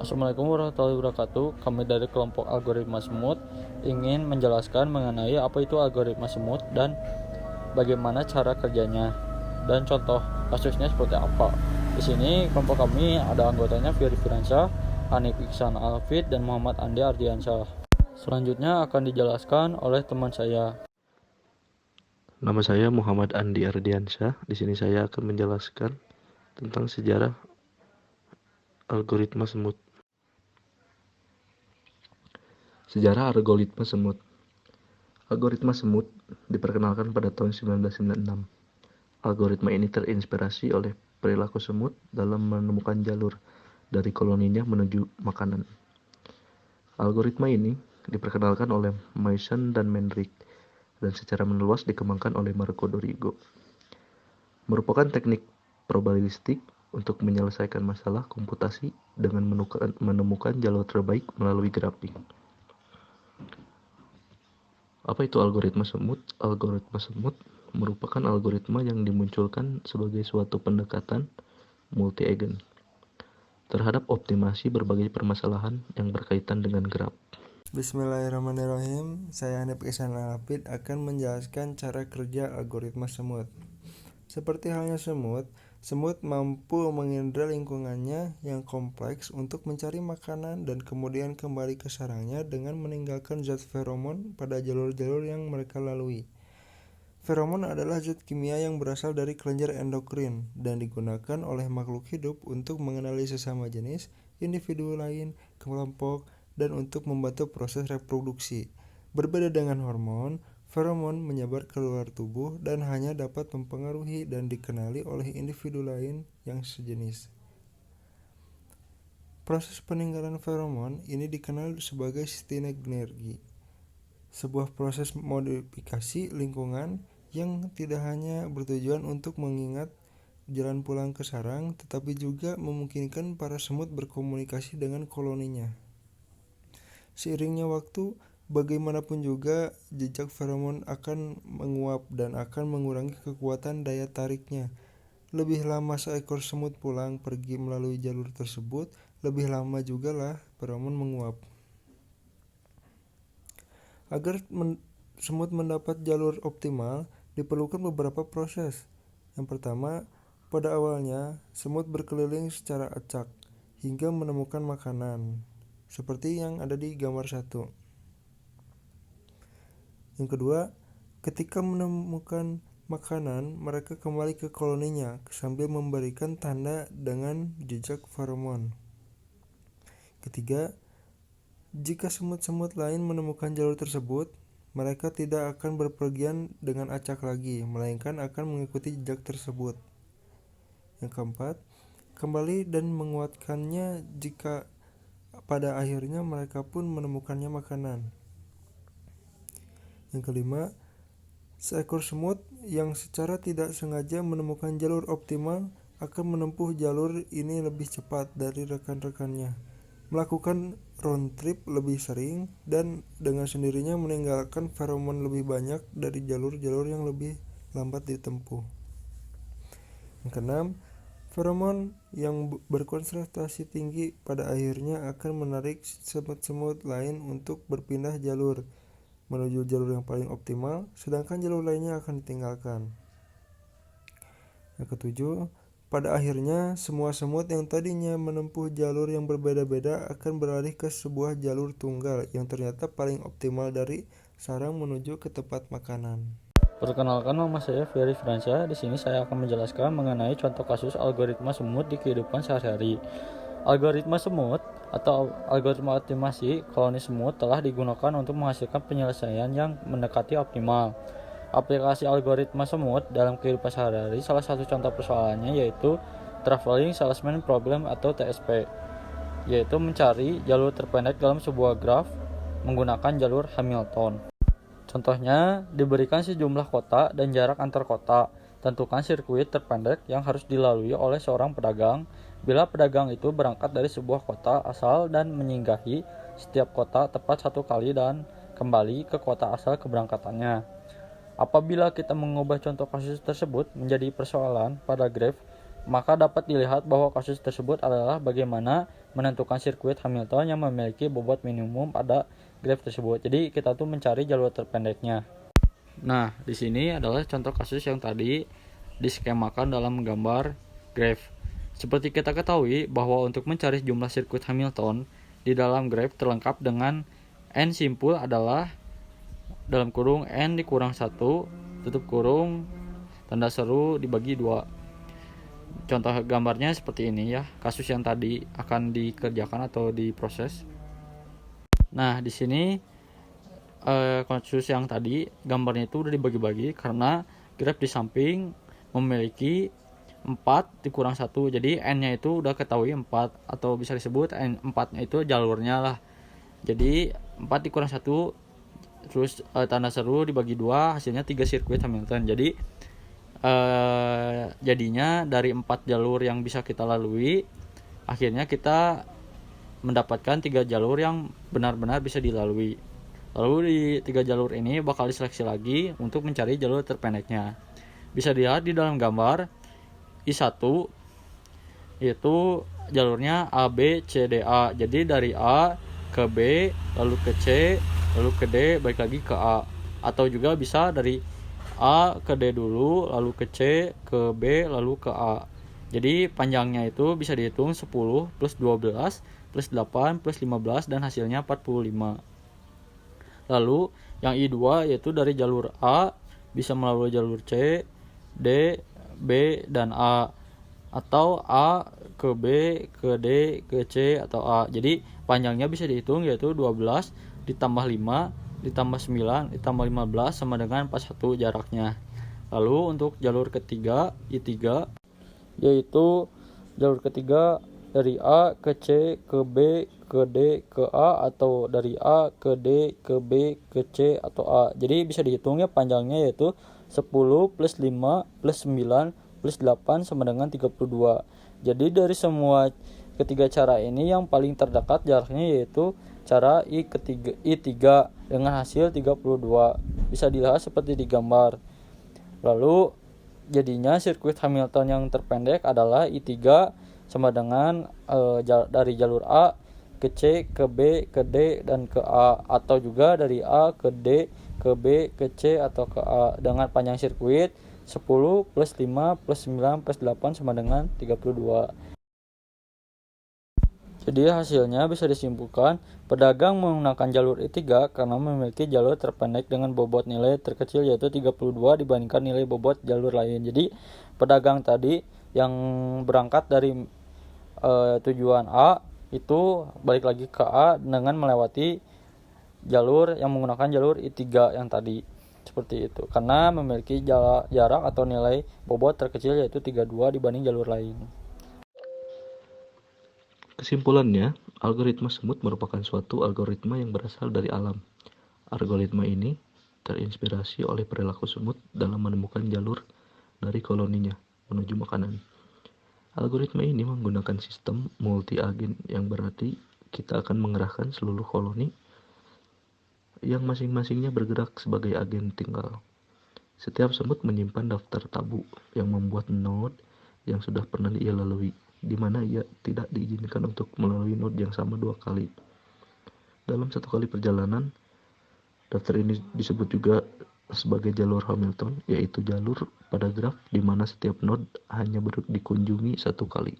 Assalamualaikum warahmatullahi wabarakatuh. Kami dari kelompok algoritma semut ingin menjelaskan mengenai apa itu algoritma semut dan bagaimana cara kerjanya dan contoh kasusnya seperti apa. Di sini kelompok kami ada anggotanya Firly Firansyah, Hanif Iksan Alfid, dan Muhammad Andi Ardiansyah. Selanjutnya akan dijelaskan oleh teman saya. Nama saya Muhammad Andi Ardiansyah. Di sini saya akan menjelaskan tentang sejarah algoritma semut. Sejarah algoritma semut. Algoritma semut diperkenalkan pada tahun 1996. Algoritma ini terinspirasi oleh perilaku semut dalam menemukan jalur dari koloninya menuju makanan. Algoritma ini diperkenalkan oleh Mason dan Mendrick dan secara meluas dikembangkan oleh Marco Dorigo. Merupakan teknik probabilistik untuk menyelesaikan masalah komputasi dengan menemukan jalur terbaik melalui grafik. Apa itu algoritma semut? Algoritma semut merupakan algoritma yang dimunculkan sebagai suatu pendekatan multi-agent terhadap optimasi berbagai permasalahan yang berkaitan dengan graf. Bismillahirrahmanirrahim. Saya Hanif Iksan Alfid akan menjelaskan cara kerja algoritma semut. Seperti halnya semut mampu mengindra lingkungannya yang kompleks untuk mencari makanan dan kemudian kembali ke sarangnya dengan meninggalkan zat feromon pada jalur-jalur yang mereka lalui. Feromon adalah zat kimia yang berasal dari kelenjar endokrin dan digunakan oleh makhluk hidup untuk mengenali sesama jenis, individu lain, kelompok, dan untuk membantu proses reproduksi. Berbeda dengan hormon, feromon menyebar ke luar tubuh dan hanya dapat mempengaruhi dan dikenali oleh individu lain yang sejenis. Proses peninggalan feromon ini dikenal sebagai synergi, sebuah proses modifikasi lingkungan yang tidak hanya bertujuan untuk mengingat jalan pulang ke sarang, tetapi juga memungkinkan para semut berkomunikasi dengan koloninya. Seiringnya waktu, bagaimanapun juga jejak feromon akan menguap dan akan mengurangi kekuatan daya tariknya. Lebih lama seekor semut pulang pergi melalui jalur tersebut, lebih lama juga lah feromon menguap. Agar semut mendapat jalur optimal, diperlukan beberapa proses. Yang pertama, pada awalnya semut berkeliling secara acak hingga menemukan makanan, seperti yang ada di gambar 1. Yang kedua, ketika menemukan makanan, mereka kembali ke koloninya sambil memberikan tanda dengan jejak feromon. Ketiga, jika semut-semut lain menemukan jalur tersebut, mereka tidak akan berpergian dengan acak lagi, melainkan akan mengikuti jejak tersebut. Yang keempat, kembali dan menguatkannya jika pada akhirnya mereka pun menemukannya makanan. Yang kelima, seekor semut yang secara tidak sengaja menemukan jalur optimal akan menempuh jalur ini lebih cepat dari rekan-rekannya, melakukan round trip lebih sering, dan dengan sendirinya meninggalkan feromon lebih banyak dari jalur-jalur yang lebih lambat ditempuh. Yang keenam, feromon yang berkonsentrasi tinggi pada akhirnya akan menarik semut-semut lain untuk berpindah jalur menuju jalur yang paling optimal, sedangkan jalur lainnya akan ditinggalkan. Yang ketujuh, pada akhirnya semua semut yang tadinya menempuh jalur yang berbeda-beda akan beralih ke sebuah jalur tunggal yang ternyata paling optimal dari sarang menuju ke tempat makanan. Perkenalkan, nama saya Firly Firansyah. Di sini saya akan menjelaskan mengenai contoh kasus algoritma semut di kehidupan sehari-hari. Algoritma semut atau algoritma optimasi koloni semut telah digunakan untuk menghasilkan penyelesaian yang mendekati optimal. Aplikasi algoritma semut dalam kehidupan sehari-hari, salah satu contoh persoalannya yaitu Traveling Salesman Problem atau TSP, yaitu mencari jalur terpendek dalam sebuah graf menggunakan jalur Hamilton. Contohnya, diberikan sejumlah kota dan jarak antar kota. Tentukan sirkuit terpendek yang harus dilalui oleh seorang pedagang bila pedagang itu berangkat dari sebuah kota asal dan menyinggahi setiap kota tepat satu kali dan kembali ke kota asal keberangkatannya. Apabila kita mengubah contoh kasus tersebut menjadi persoalan pada graf, maka dapat dilihat bahwa kasus tersebut adalah bagaimana menentukan sirkuit Hamilton yang memiliki bobot minimum pada graf tersebut. Jadi kita tuh mencari jalur terpendeknya. Nah, di sini adalah contoh kasus yang tadi diskemakan dalam gambar graf. Seperti kita ketahui bahwa untuk mencari jumlah sirkuit Hamilton di dalam graf terlengkap dengan N simpul adalah dalam kurung N dikurang 1 tutup kurung tanda seru dibagi 2. Contoh gambarnya seperti ini ya, kasus yang tadi akan dikerjakan atau diproses. Nah, di sini kasus yang tadi gambarnya itu udah dibagi-bagi karena graf di samping memiliki 4 dikurang 1. Jadi N-nya itu udah ketahui 4 atau bisa disebut N4-nya itu jalurnya lah. Jadi 4 dikurang 1 terus tanda seru dibagi 2 hasilnya 3 sirkuit Hamilton. Jadi jadinya dari 4 jalur yang bisa kita lalui akhirnya kita mendapatkan 3 jalur yang benar-benar bisa dilalui. Lalu di 3 jalur ini bakal diseleksi lagi untuk mencari jalur terpendeknya. Bisa dilihat di dalam gambar I1 yaitu jalurnya A, B, C, D, A. Jadi dari A ke B, lalu ke C, lalu ke D, balik lagi ke A. Atau juga bisa dari A ke D dulu, lalu ke C, ke B, lalu ke A. Jadi panjangnya itu bisa dihitung 10 plus 12 plus 8 plus 15 dan hasilnya 45. Lalu yang I2 yaitu dari jalur A bisa melalui jalur C, D, B, dan A. Atau A ke B, ke D, ke C, atau A. Jadi panjangnya bisa dihitung yaitu 12 ditambah 5 ditambah 9 ditambah 15 sama dengan 41 jaraknya. Lalu untuk jalur ketiga I3 yaitu jalur ketiga dari A ke C ke B ke D ke A atau dari A ke D ke B ke C atau A. Jadi bisa dihitung ya panjangnya yaitu 10 plus 5 plus 9 plus 8 sama dengan 32. Jadi dari semua ketiga cara ini yang paling terdekat jaraknya yaitu cara I3 dengan hasil 32. Bisa dilihat seperti di gambar. Lalu jadinya sirkuit Hamilton yang terpendek adalah I3 sama dengan dari jalur A ke C, ke B, ke D, dan ke A. Atau juga dari A ke D, ke B, ke C, atau ke A. Dengan panjang sirkuit 10 plus 5 plus 9 plus 8 sama dengan 32. Jadi hasilnya bisa disimpulkan pedagang menggunakan jalur I3 karena memiliki jalur terpendek dengan bobot nilai terkecil yaitu 32 dibandingkan nilai bobot jalur lain. Jadi pedagang tadi yang berangkat dari tujuan A itu balik lagi ke A dengan melewati jalur yang menggunakan jalur I3 yang tadi. Seperti itu. Karena memiliki jarak atau nilai bobot terkecil yaitu 32 dibanding jalur lain. Kesimpulannya, algoritma semut merupakan suatu algoritma yang berasal dari alam. Algoritma ini terinspirasi oleh perilaku semut dalam menemukan jalur dari koloninya menuju makanan. Algoritma ini menggunakan sistem multi-agen yang berarti kita akan mengerahkan seluruh koloni yang masing-masingnya bergerak sebagai agen tunggal. Setiap semut menyimpan daftar tabu yang membuat node yang sudah pernah ia lalui, di mana ia tidak diizinkan untuk melalui node yang sama 2 kali. Dalam 1 kali perjalanan, daftar ini disebut juga sebagai jalur Hamilton, yaitu jalur pada graf di mana setiap node hanya dikunjungi 1 kali.